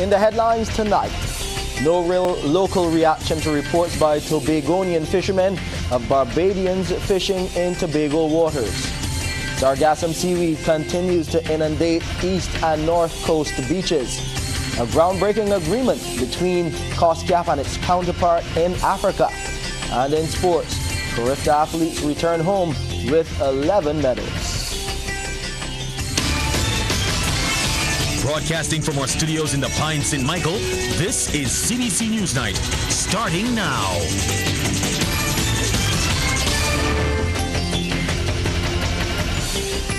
In the headlines tonight, no real local reaction to reports by Tobagonian fishermen of Barbadians fishing in Tobago waters. Sargassum seaweed continues to inundate east and north coast beaches. A groundbreaking agreement between COSCAP and its counterpart in Africa. And in sports, CARIFTA athletes return home with 11 medals. Broadcasting from our studios in the Pine St. Michael, this is CBC NewsNight, starting now.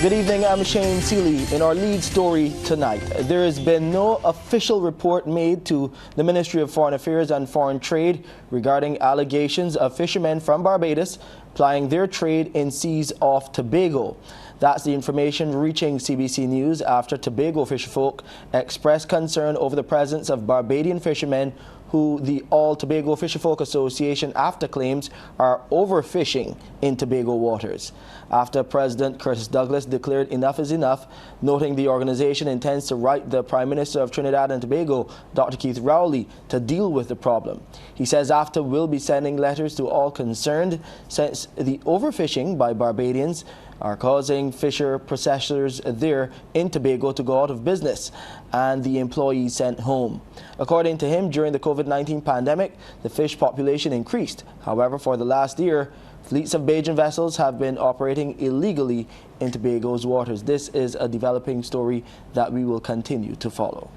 Good evening, I'm Shane Seeley. In our lead story tonight, there has been no official report made to the Ministry of Foreign Affairs and Foreign Trade regarding allegations of fishermen from Barbados plying their trade in seas off Tobago. That's the information reaching CBC News after Tobago fisherfolk expressed concern over the presence of Barbadian fishermen who the All Tobago Fisherfolk Association AFTA claims are overfishing in Tobago waters. After President Curtis Douglas declared enough is enough, noting the organization intends to write the Prime Minister of Trinidad and Tobago, Dr. Keith Rowley, to deal with the problem. He says AFTA will be sending letters to all concerned since the overfishing by Barbadians are causing fisher processors there in Tobago to go out of business and the employees sent home. According to him, during the COVID-19 pandemic, the fish population increased. However, for the last year, fleets of Bajan vessels have been operating illegally in Tobago's waters. This is a developing story that we will continue to follow.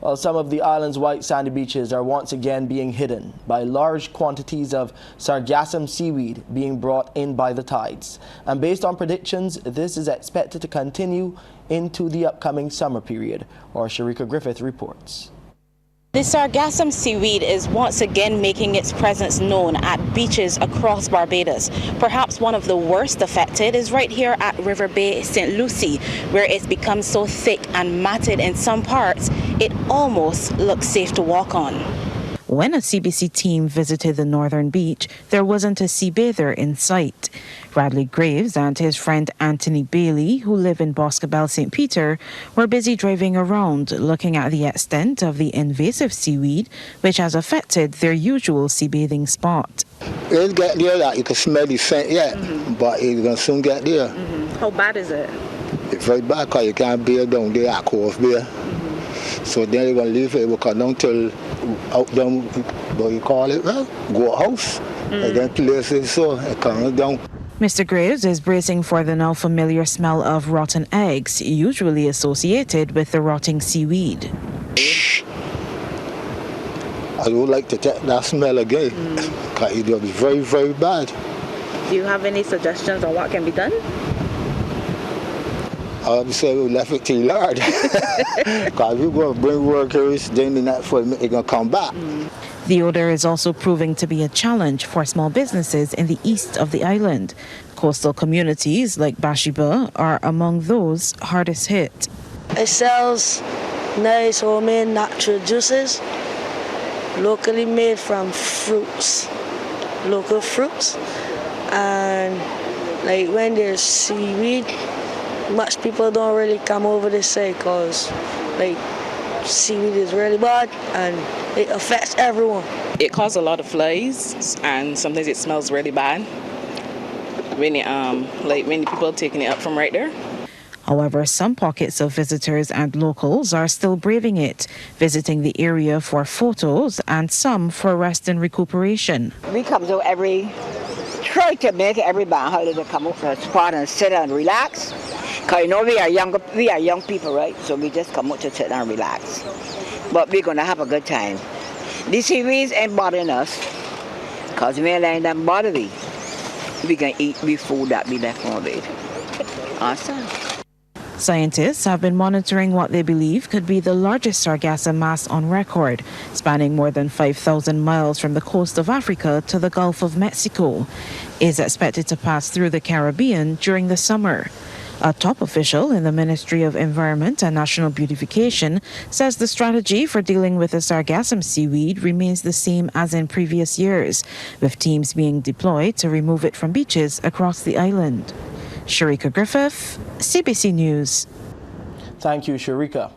Well, some of the island's white sandy beaches are once again being hidden by large quantities of Sargassum seaweed being brought in by the tides. And based on predictions, this is expected to continue into the upcoming summer period. Our Sharika Griffith reports. The Sargassum seaweed is once again making its presence known at beaches across Barbados. Perhaps one of the worst affected is right here at River Bay, St. Lucie, where it's become so thick and matted in some parts, it almost looks safe to walk on. When a CBC team visited the northern beach, there wasn't a sea bather in sight. Bradley Graves and his friend Anthony Bailey, who live in Boscobel, St. Peter, were busy driving around looking at the extent of the invasive seaweed, which has affected their usual sea bathing spot. It'll get there that you can smell the scent yet, but it's going to soon get there. How bad is it? It's very bad because you can't bathe down there at Cove Bay. So then you're going to leave it, will come down till out down, what you call it, well, go house, and then places so it comes down. Mr. Graves is bracing for the now familiar smell of rotten eggs, usually associated with the rotting seaweed. I would like to take that smell again, because it will be very, very bad. Do you have any suggestions on what can be done? I would say we left it to Lord. Because we're going to bring workers, then they're not going to come back. The odor is also proving to be a challenge for small businesses in the east of the island. Coastal communities like Bashiba are among those hardest hit. It sells nice homemade natural juices, locally made from fruits, local fruits. And like when there's seaweed, much people don't really come over this side because like seaweed is really bad and it affects everyone. It causes a lot of flies and sometimes it smells really bad when people are taking it up from right there. However, some pockets of visitors and locals are still braving it, visiting the area for photos and some for rest and recuperation. We come to try to make every bank holiday come up to the spot and sit and relax. Because you know we are young people, right? So we just come out to sit and relax. But we're going to have a good time. These seaweeds ain't bothering us because we ain't letting them bother we. We can eat the food that we left from it. Awesome. Scientists have been monitoring what they believe could be the largest sargassum mass on record, spanning more than 5,000 miles from the coast of Africa to the Gulf of Mexico. It is expected to pass through the Caribbean during the summer. A top official in the Ministry of Environment and National Beautification says the strategy for dealing with the Sargassum seaweed remains the same as in previous years, with teams being deployed to remove it from beaches across the island. Sharika Griffith, CBC News. Thank you, Sharika.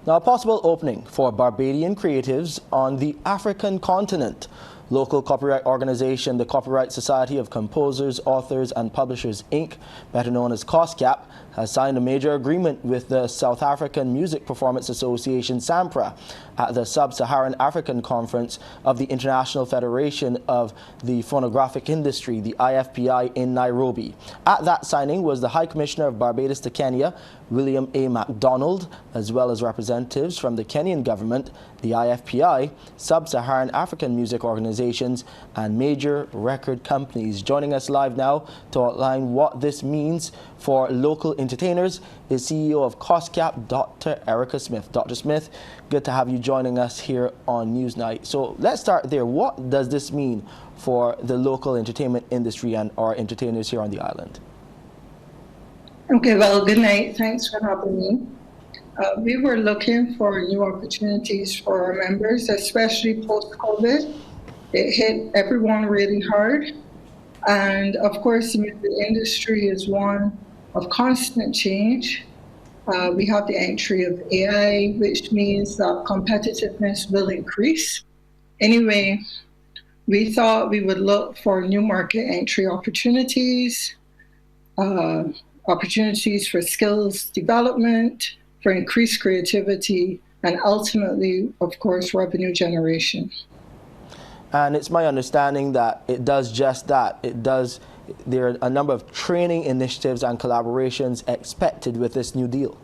Now, Now, a possible opening for Barbadian creatives on the African continent. Local copyright organization, the Copyright Society of Composers, Authors and Publishers, Inc., better known as COSCAP, has signed a major agreement with the South African Music Performance Association, SAMPRA, at the Sub-Saharan African Conference of the International Federation of the Phonographic Industry, the IFPI, in Nairobi. At that signing was the High Commissioner of Barbados to Kenya, William A. MacDonald, as well as representatives from the Kenyan government, the IFPI, Sub-Saharan African music organizations, and major record companies. Joining us live now to outline what this means for local entertainers is CEO of COSCAP, Dr. Erica Smith. Dr. Smith, good to have you joining us here on Newsnight. So let's start there. What does this mean for the local entertainment industry and our entertainers here on the island? Okay, well, good night. Thanks for having me. We were looking for new opportunities for our members, especially post-COVID. It hit everyone really hard. And of course, the music industry is one of constant change. We have the entry of AI, which means that competitiveness will increase. Anyway, we thought we would look for new market entry opportunities, opportunities for skills development, for increased creativity, and ultimately, of course, revenue generation. And it's my understanding that it does just that. There are a number of training initiatives and collaborations expected with this new deal.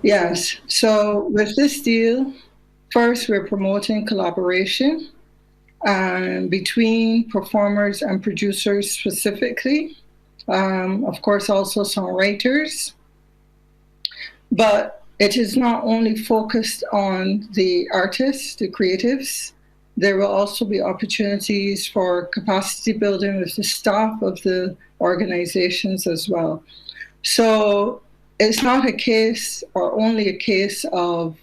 Yes, so with this deal, first we're promoting collaboration between performers and producers specifically. Of course, also songwriters. But it is not only focused on the artists, the creatives. There will also be opportunities for capacity building with the staff of the organizations as well. So it's not a case or only a case of,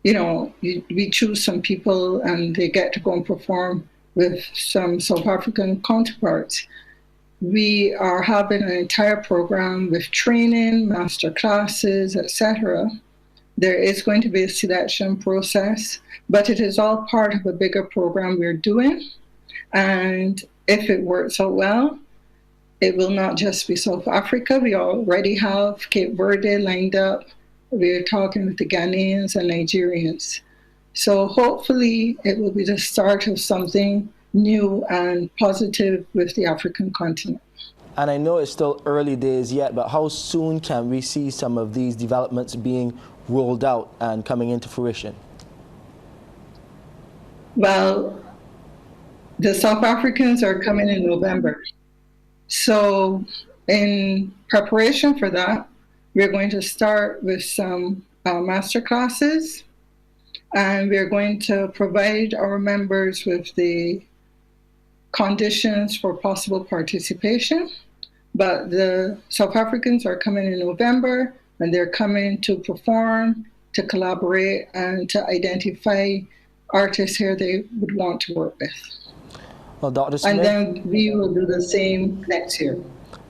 we choose some people and they get to go and perform with some South African counterparts. We are having an entire program with training, master classes, etc. There is going to be a selection process, but it is all part of a bigger program we're doing. And if it works out well, it will not just be South Africa. We already have Cape Verde lined up. We're talking with the Ghanaians and Nigerians. So hopefully it will be the start of something new and positive with the African continent. And I know it's still early days yet, but how soon can we see some of these developments being rolled out and coming into fruition? Well, the South Africans are coming in November. So in preparation for that, we're going to start with some master classes, and we're going to provide our members with the conditions for possible participation. But the South Africans are coming in November, and they're coming to perform, to collaborate, and to identify artists here they would want to work with. Well, Dr. Smith, and then we will do the same next year.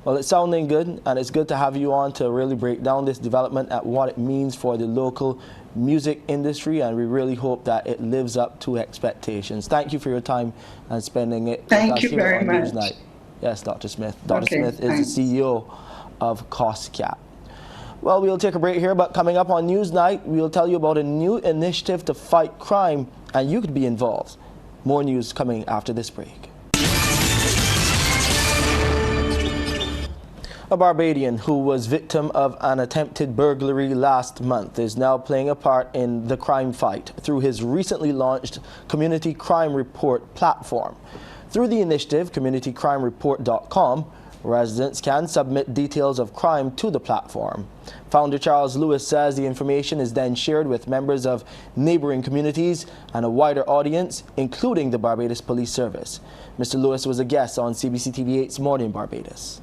Well, it's sounding good, and it's good to have you on to really break down this development and what it means for the local music industry, and we really hope that it lives up to expectations. Thank you for your time and spending it with us here on Newsnight. Yes, Dr. Smith. Dr. Smith is the CEO of COSCAP. Well, we'll take a break here, but coming up on Newsnight, we'll tell you about a new initiative to fight crime, and you could be involved. More news coming after this break. A Barbadian who was victim of an attempted burglary last month is now playing a part in the crime fight through his recently launched Community Crime Report platform. Through the initiative, communitycrimereport.com, residents can submit details of crime to the platform. Founder Charles Lewis says the information is then shared with members of neighboring communities and a wider audience, including the Barbados Police Service. Mr. Lewis was a guest on CBC TV8's Morning Barbados.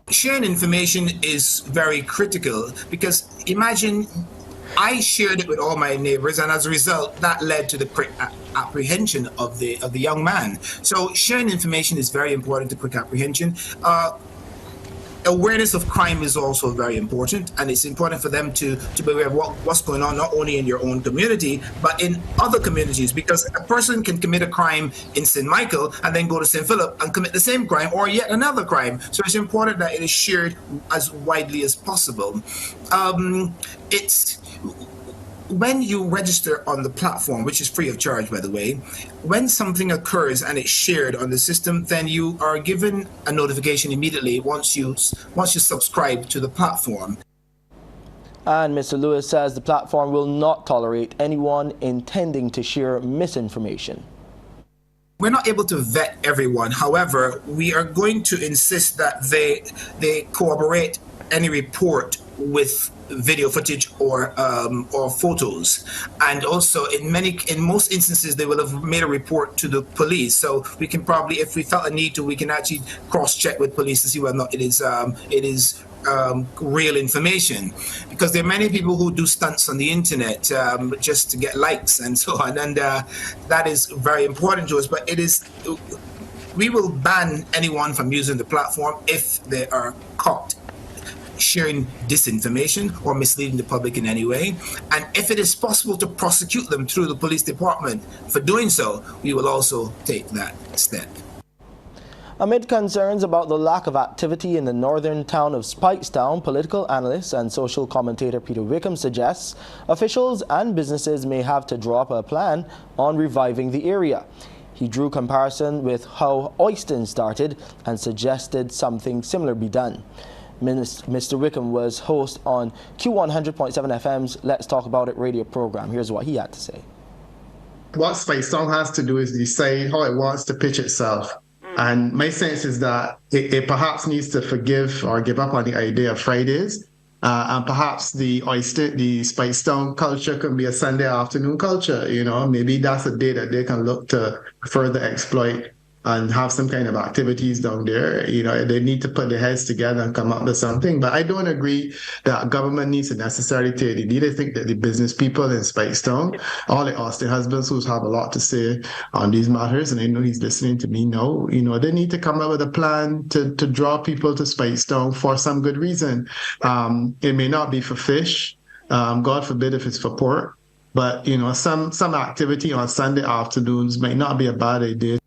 Sharing information is very critical because imagine I shared it with all my neighbors, and as a result, that led to the quick apprehension of the young man. So sharing information is very important to quick apprehension. awareness of crime is also very important, and it's important for them to be aware of what's going on, not only in your own community, but in other communities, because a person can commit a crime in St. Michael and then go to St. Philip and commit the same crime or yet another crime. So it's important that it is shared as widely as possible. When you register on the platform, which is free of charge, by the way, when something occurs and it's shared on the system, then you are given a notification immediately once you subscribe to the platform. And Mr. Lewis says the platform will not tolerate anyone intending to share misinformation. We're not able to vet everyone. However, we are going to insist that they corroborate any report with video footage or photos, and also in most instances they will have made a report to the police. So we can probably, if we felt a need to, we can actually cross-check with police to see whether or not it is real information, because there are many people who do stunts on the internet just to get likes and so on, and that is very important to us. But we will ban anyone from using the platform if they are caught sharing disinformation or misleading the public in any way. And if it is possible to prosecute them through the police department for doing so, we will also take that step. Amid concerns about the lack of activity in the northern town of Speightstown, political analyst and social commentator Peter Wickham suggests officials and businesses may have to draw up a plan on reviving the area. He drew comparison with how Oyston started and suggested something similar be done. Mr. Wickham was host on Q100.7 FM's Let's Talk About It radio program. Here's what he had to say. What Speightstown has to do is decide how it wants to pitch itself. And my sense is that it perhaps needs to forgive or give up on the idea of Fridays. And perhaps the Speightstown culture can be a Sunday afternoon culture. Maybe that's a day that they can look to further exploit and have some kind of activities down there. They need to put their heads together and come up with something. But I don't agree that government needs to necessarily take the lead. I think that the business people in Speightstown, all the Austin husbands who have a lot to say on these matters, and I know he's listening to me now, they need to come up with a plan to draw people to Speightstown for some good reason. It may not be for fish, God forbid if it's for pork, but some activity on Sunday afternoons might not be a bad idea.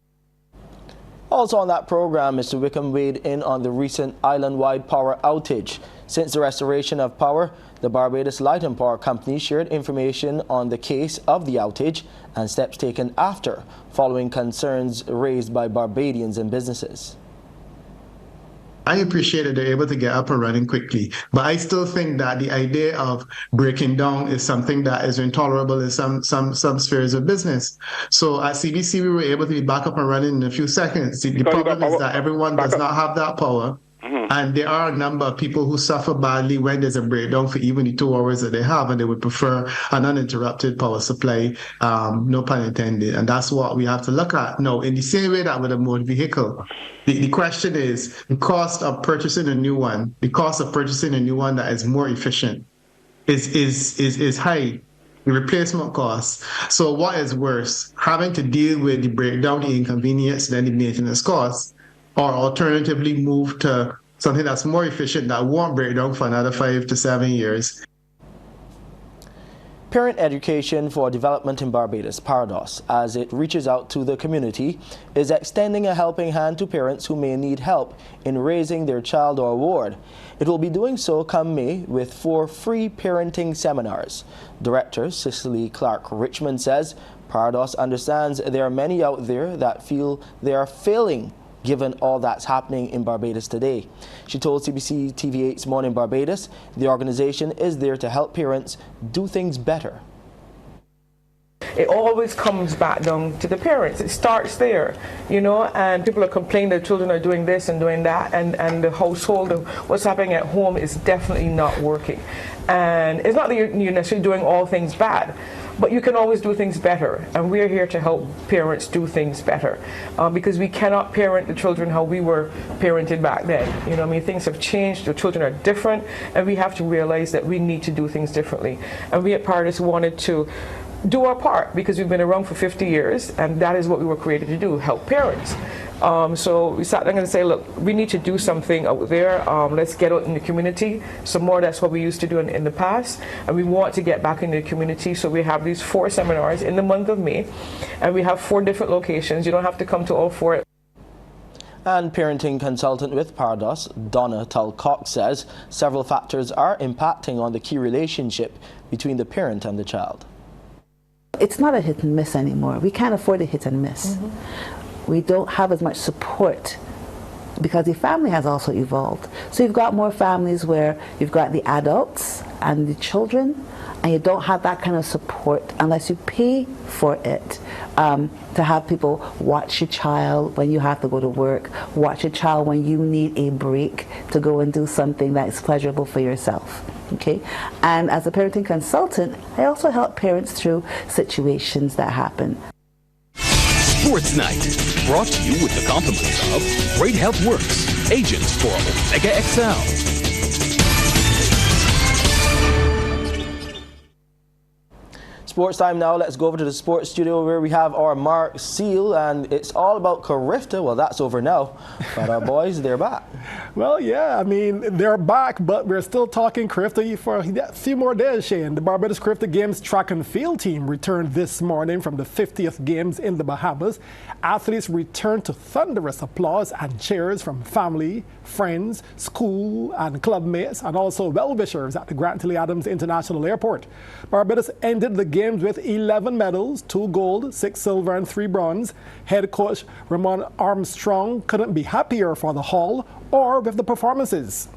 Also on that program, Mr. Wickham weighed in on the recent island-wide power outage. Since the restoration of power, the Barbados Light and Power Company shared information on the case of the outage and steps taken after, following concerns raised by Barbadians and businesses. I appreciate that they're able to get up and running quickly, but I still think that the idea of breaking down is something that is intolerable in some spheres of business. So at CBC, we were able to be back up and running in a few seconds. The problem is that everyone does not have that power. And there are a number of people who suffer badly when there's a breakdown for even the 2 hours that they have, and they would prefer an uninterrupted power supply, no pun intended. And that's what we have to look at. Now, in the same way that with a motor vehicle, the question is the cost of purchasing a new one, that is more efficient is high. The replacement costs. So what is worse, having to deal with the breakdown, the inconvenience, then the maintenance costs, or alternatively move to something that's more efficient that won't break down for another 5 to 7 years. Parent Education for Development in Barbados, PARDOS, as it reaches out to the community, is extending a helping hand to parents who may need help in raising their child or ward. It will be doing so come May with 4 free parenting seminars. Director Cicely Clark Richmond says PARDOS understands there are many out there that feel they are failing given all that's happening in Barbados today. She told CBC TV8's Morning Barbados the organization is there to help parents do things better. It always comes back down to the parents. It starts there, and people are complaining that children are doing this and doing that, and the household, what's happening at home is definitely not working. And it's not that you're necessarily doing all things bad, but you can always do things better, and we're here to help parents do things better, because we cannot parent the children how we were parented back then. Things have changed, the children are different, and we have to realize that we need to do things differently. And we at PARDOS wanted to do our part, because we've been around for 50 years, and that is what we were created to do, help parents. So we sat down and say, look, we need to do something out there. Let's get out in the community some more. That's what we used to do in the past, and we want to get back in the community. So we have these 4 seminars in the month of May, and we have 4 different locations. You don't have to come to all 4. And parenting consultant with Barbados, Donna Talcock, says several factors are impacting on the key relationship between the parent and the child. It's not a hit and miss anymore. We can't afford a hit and miss. We don't have as much support because the family has also evolved. So you've got more families where you've got the adults and the children, and you don't have that kind of support unless you pay for it. To have people watch your child when you have to go to work, watch your child when you need a break to go and do something that's pleasurable for yourself. Okay? And as a parenting consultant, I also help parents through situations that happen. Sports Night, brought to you with the compliments of Great Health Works, agents for Omega XL. Sports time now. Let's go over to the sports studio where we have our Mark Seal, and it's all about CARIFTA. Well, that's over now, but our boys, they're back. Well, yeah, I mean, they're back, but we're still talking CARIFTA for a few more days, Shane. The Barbados CARIFTA Games track and field team returned this morning from the 50th Games in the Bahamas. Athletes returned to thunderous applause and cheers from family, friends, school and club mates, and also well-wishers at the Grant Tilly Adams International Airport. Barbados ended the Games with 11 medals, 2 gold, 6 silver and 3 bronze. Head coach Ramon Armstrong couldn't be happier for the haul or with the performances.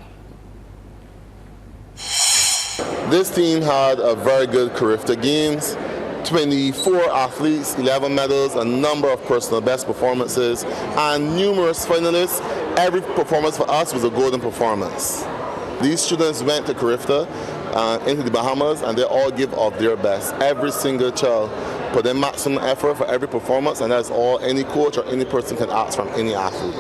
This team had a very good CARIFTA Games. 24 athletes, 11 medals, a number of personal best performances, and numerous finalists. Every performance for us was a golden performance. These students went to CARIFTA into the Bahamas, and they all give of their best. Every single child put in maximum effort for every performance, and that's all any coach or any person can ask from any athlete.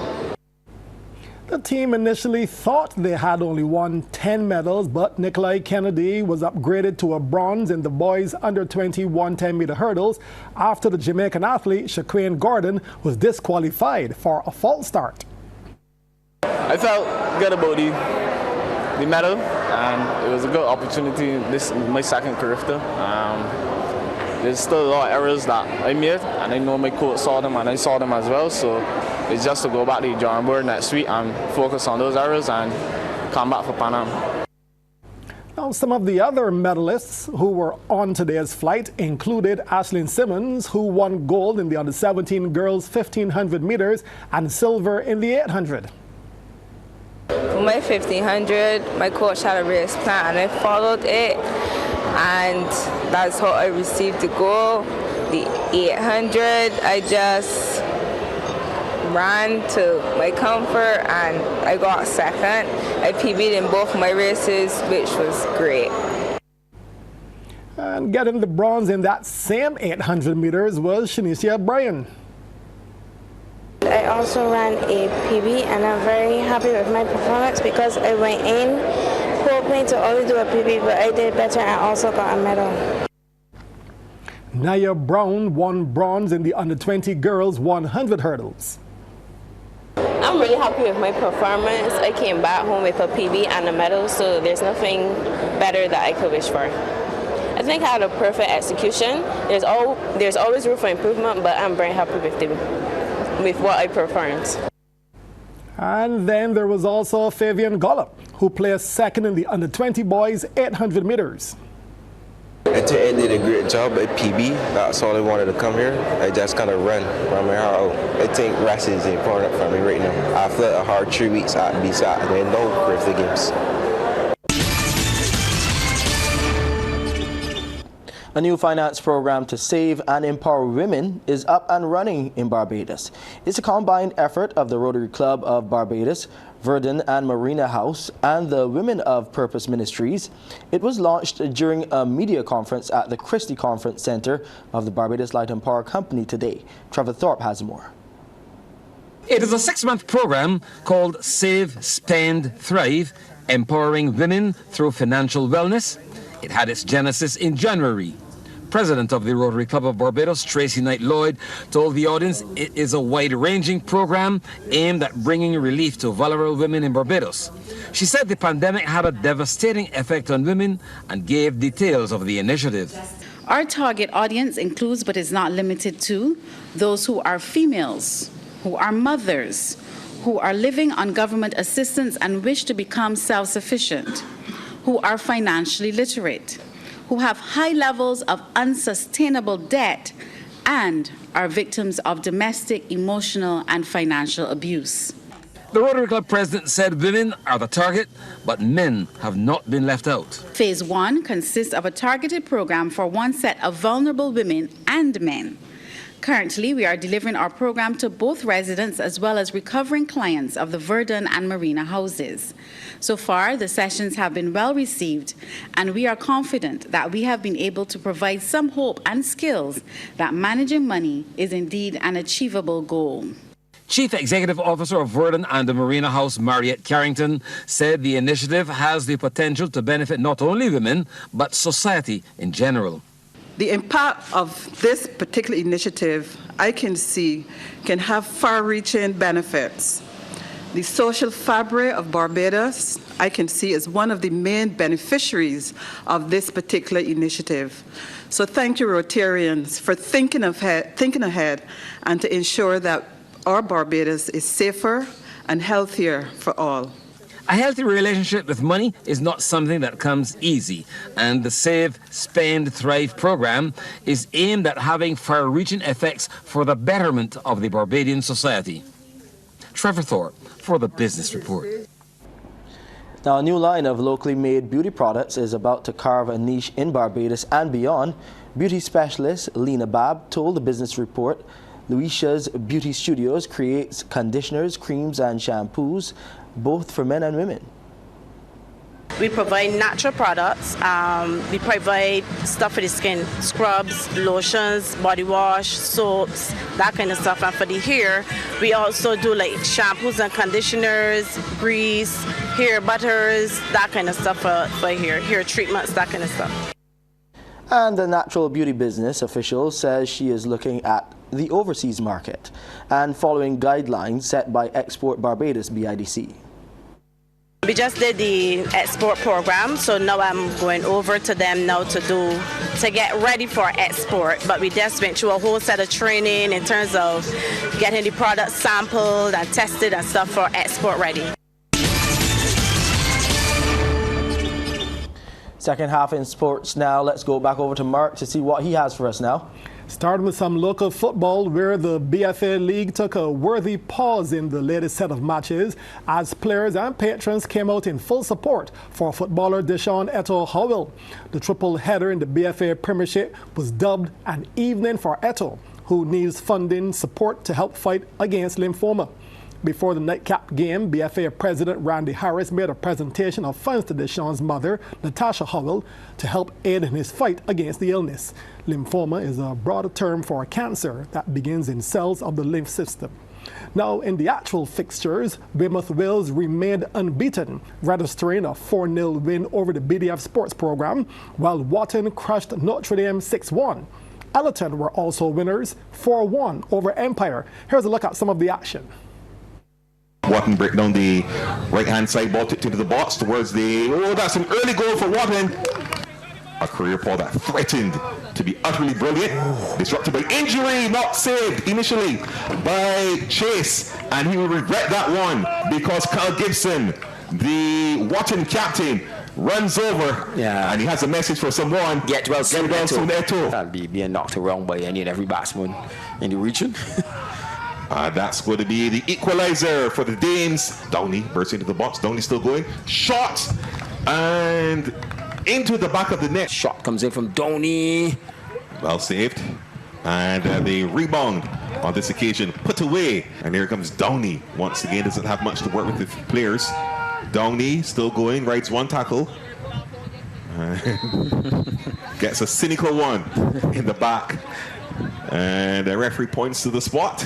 The team initially thought they had only won 10 medals, but Nikolai Kennedy was upgraded to a bronze in the boys under-20 110-meter hurdles after the Jamaican athlete Shaquan Gordon was disqualified for a false start. I felt good about the medal, and it was a good opportunity. This is my second CARIFTA. There's still a lot of errors that I made, and I know my coach saw them and I saw them as well, so it's just to go back to the drawing board next week and focus on those errors and come back for Pan Am. Now, some of the other medalists who were on today's flight included Ashlyn Simmons, who won gold in the under-17 girls 1500 meters and silver in the 800. For my 1500, my coach had a race plan and I followed it, and that's how I received the gold. The 800, I just ran to my comfort and I got second. I PB'd in both my races, which was great. And getting the bronze in that same 800 meters was Shanicia Bryan. I also ran a PB, and I'm very happy with my performance because I went in hoping to only do a PB, but I did better and also got a medal. Naya Brown won bronze in the under-20 girls 100 hurdles. I'm really happy with my performance. I came back home with a PB and a medal, so there's nothing better that I could wish for. I think I had a perfect execution. There's always room for improvement, but I'm very happy with what I performed. And then there was also Fabian Gollop, who placed second in the under-20 boys 800 meters. I did a great job at PB. That's all I wanted to come here. I just kind of run my heart out. I think rest is important for me right now. After a hard 3 weeks at BSAT, and then no CARIFTA Games. A new finance program to save and empower women is up and running in Barbados. It's a combined effort of the Rotary Club of Barbados, Verdun and Marina House, and the Women of Purpose Ministries. It was launched during a media conference at the Christie Conference Center of the Barbados Light and Power Company today. Trevor Thorpe has more. It is a 6-month program called Save, Spend, Thrive, Empowering Women Through Financial Wellness. It had its genesis in January, President of the Rotary Club of Barbados, Tracy Knight-Lloyd, told the audience it is a wide-ranging program aimed at bringing relief to vulnerable women in Barbados. She said the pandemic had a devastating effect on women and gave details of the initiative. Our target audience includes, but is not limited to, those who are females, who are mothers, who are living on government assistance and wish to become self-sufficient, who are financially literate, who have high levels of unsustainable debt, and are victims of domestic, emotional, and financial abuse. The Rotary Club president said women are the target, but men have not been left out. Phase 1 consists of a targeted program for one set of vulnerable women and men. Currently, we are delivering our program to both residents as well as recovering clients of the Verdun and Marina houses. So far, the sessions have been well received, and we are confident that we have been able to provide some hope and skills that managing money is indeed an achievable goal. Chief Executive Officer of Verdun and the Marina House, Mariette Carrington, said the initiative has the potential to benefit not only women, but society in general. The impact of this particular initiative, I can see, can have far-reaching benefits. The social fabric of Barbados, I can see, is one of the main beneficiaries of this particular initiative. So thank you, Rotarians, for thinking ahead and to ensure that our Barbados is safer and healthier for all. A healthy relationship with money is not something that comes easy, and the Save, Spend, Thrive program is aimed at having far-reaching effects for the betterment of the Barbadian society. Trevor Thorpe for the Business Report. Now, a new line of locally made beauty products is about to carve a niche in Barbados and beyond. Beauty specialist Lena Babb told the Business Report Luisia's Beauty Studios creates conditioners, creams and shampoos, both for men and women. We provide natural products. We provide stuff for the skin, scrubs, lotions, body wash, soaps, that kind of stuff. And for the hair, we also do like shampoos and conditioners, grease, hair butters, that kind of stuff for hair treatments, that kind of stuff. And the natural beauty business official says she is looking at the overseas market and following guidelines set by Export Barbados BIDC. We just did the export program, so now I'm going over to them now to get ready for export. But we just went through a whole set of training in terms of getting the product sampled and tested and stuff for export ready. Second half in sports now. Let's go back over to Mark to see what he has for us now. Starting with some local football, where the BFA League took a worthy pause in the latest set of matches as players and patrons came out in full support for footballer Deshaun Eto Howell. The triple header in the BFA Premiership was dubbed an evening for Eto, who needs funding support to help fight against lymphoma. Before the nightcap game, BFA President Randy Harris made a presentation of funds to Deshaun's mother, Natasha Howell, to help aid in his fight against the illness. Lymphoma is a broader term for a cancer that begins in cells of the lymph system. Now, in the actual fixtures, Weymouth Wales remained unbeaten, registering a 4-0 win over the BDF sports program, while Wotton crushed Notre Dame 6-1. Allerton were also winners, 4-1 over Empire. Here's a look at some of the action. Wotton break down the right-hand side ball to the box towards the... Oh, that's an early goal for Wotton. A career ball that threatened to be utterly brilliant. Disrupted by injury, not saved initially by Chase. And he will regret that one because Kyle Gibson, the Wotton captain, runs over and he has a message for someone. Get well soon, Eto. That'll be being knocked around by any and every batsman in the region. That's going to be the equalizer for the Danes. Downey bursts into the box. Downey still going. Shot and into the back of the net. Shot comes in from Downey. Well saved. And the rebound on this occasion put away. And here comes Downey. Once again, doesn't have much to work with the players. Downey still going, rides one tackle. Gets a cynical one in the back. And the referee points to the spot.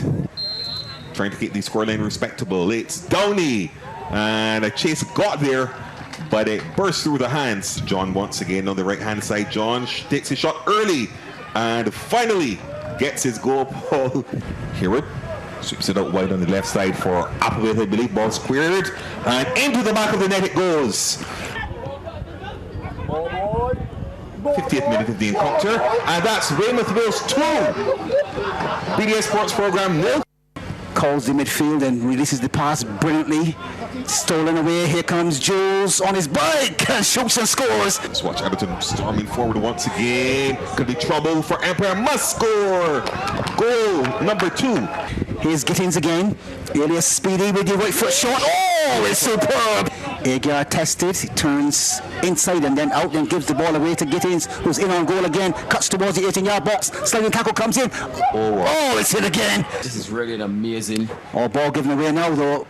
Trying to keep the scoreline respectable. It's Downey. And a chase got there, but it burst through the hands. John once again on the right-hand side. John takes a shot early. And finally gets his goal. Paul Herod sweeps it out wide on the left side for Applewhite, I believe. Ball squared and into the back of the net it goes. 50th minute of the encounter, and that's Weymouth Wills 2, BDS Sports Program 0. Calls the midfield and releases the pass brilliantly. Stolen away. Here comes Jules on his bike and shoots and scores. Let's watch Everton storming forward once again. Could be trouble for Empire. Must score. Goal number 2. Here's Gittins again. Elias Speedy with the right foot shot. Oh, it's superb. Agar tested, he turns inside and then out, then gives the ball away to Gittins, who's in on goal again, cuts towards the 18-yard box, sliding tackle comes in. Oh, it's hit again. This is really amazing. Oh, ball given away now though.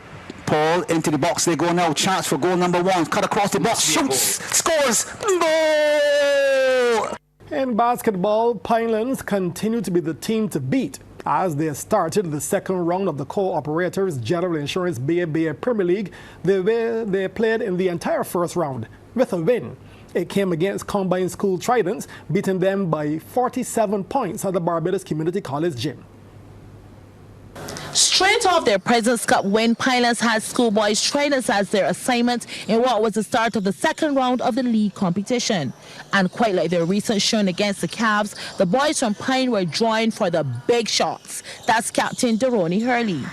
Paul into the box they go now. Chance for goal number 1. Cut across the box, shoots, scores. Goal! In basketball, Pinelands continue to be the team to beat as they started the second round of the Co-Operators General Insurance BABA Premier League. They played in the entire first round with a win. It came against Combined School Tridents, beating them by 47 points at the Barbados Community College gym. Straight off their President's Cup win, Pinelands had Schoolboys Tridents as their assignment in what was the start of the second round of the league competition. And quite like their recent showing against the Cavs, the boys from Pine were drawing for the big shots. That's Captain Deroni Hurley.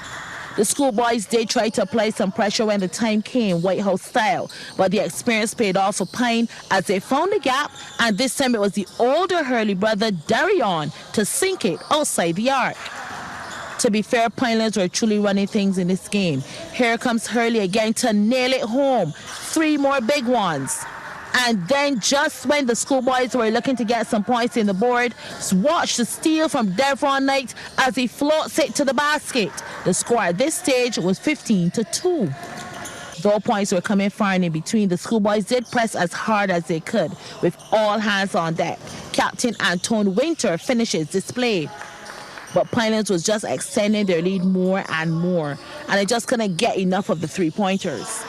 The Schoolboys did try to apply some pressure when the time came, White House style, but the experience paid off for Pine as they found the gap, and this time it was the older Hurley brother, Darion, to sink it outside the arc. To be fair, Pinelands were truly running things in this game. Here comes Hurley again to nail it home. 3 more big ones. And then just when the Schoolboys were looking to get some points in the board, watch the steal from Devron Knight as he floats it to the basket. The score at this stage was 15-2. Though points were coming far and in between, the Schoolboys did press as hard as they could with all hands on deck. Captain Anton Winter finishes display. But Pinelands was just extending their lead more and more, and they just couldn't get enough of the 3-pointers.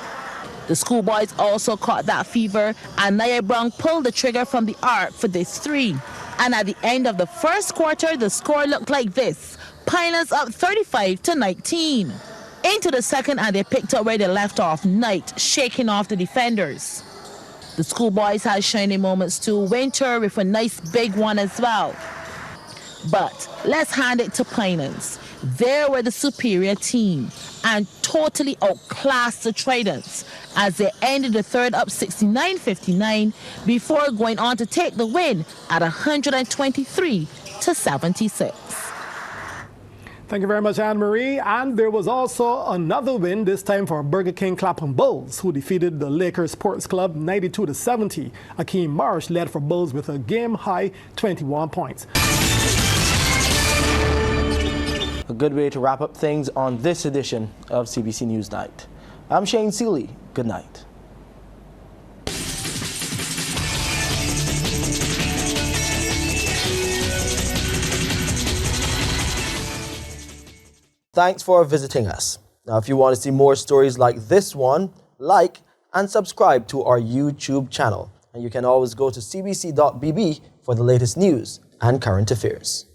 The Schoolboys also caught that fever, and Naya Brown pulled the trigger from the arc for this 3. And at the end of the first quarter, the score looked like this. Pinelands up 35-19. Into the second, and they picked up where they left off. Knight shaking off the defenders. The Schoolboys had shining moments too. Winter with a nice big one as well. But let's hand it to Pinelands. They were the superior team and totally outclassed the Tridents as they ended the third up 69-59 before going on to take the win at 123-76. Thank you very much, Anne-Marie. And there was also another win, this time for Burger King Clapham Bulls, who defeated the Lakers Sports Club 92-70. Akeem Marsh led for Bulls with a game-high 21 points. A good way to wrap up things on this edition of CBC NewsNight. I'm Shane Seeley. Good night. Thanks for visiting us. Now, if you want to see more stories like this one, like and subscribe to our YouTube channel. And you can always go to cbc.bb for the latest news and current affairs.